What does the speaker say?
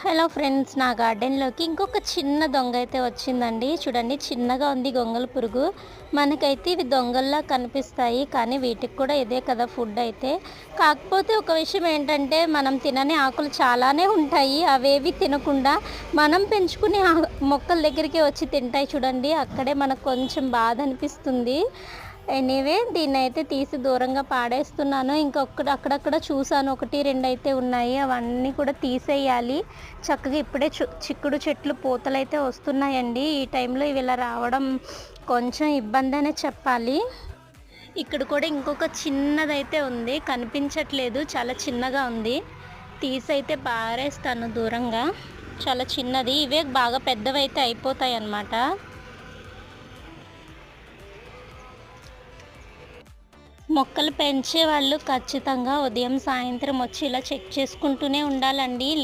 Hello friends, నా గార్డెన్లోకి ఇంకొక చిన్న దొంగ అయితే వచ్చిందండి. చూడండి, చిన్నగా ఉంది గొంగళి పురుగు. మనకైతే ఇవి దొంగల్లా కనిపిస్తాయి, కానీ వీటికి కూడా ఇదే కదా ఫుడ్ అయితే. కాకపోతే ఒక విషయం ఏంటంటే, మనం తినని ఆకులు చాలానే ఉంటాయి. అవేవి తినకుండా మనం పెంచుకునే మొక్కల దగ్గరికి వచ్చి తింటాయి. చూడండి, అక్కడే మనకు కొంచెం బాధ అనిపిస్తుంది. ఎనీవే, దీన్నైతే తీసి దూరంగా పాడేస్తున్నాను. ఇంకొకటి అక్కడక్కడ చూసాను, 1, 2 అయితే ఉన్నాయి. అవన్నీ కూడా తీసేయాలి. చక్కగా ఇప్పుడే చిక్కుడు చెట్లు పూతలైతే వస్తున్నాయండి. ఈ టైంలో ఇవి ఇలా రావడం కొంచెం ఇబ్బంది అనే చెప్పాలి. ఇక్కడ కూడా ఇంకొక చిన్నదైతే ఉంది, కనిపించట్లేదు, చాలా చిన్నగా ఉంది. తీసైతే పారేస్తాను దూరంగా. చాలా చిన్నది, ఇవే బాగా పెద్దవైతే అయిపోతాయి అన్నమాట. మొక్కలు పెంచే వాళ్ళు ఖచ్చితంగా ఉదయం సాయంత్రం వచ్చి ఇలా చెక్ చేసుకుంటూనే ఉండాలండి.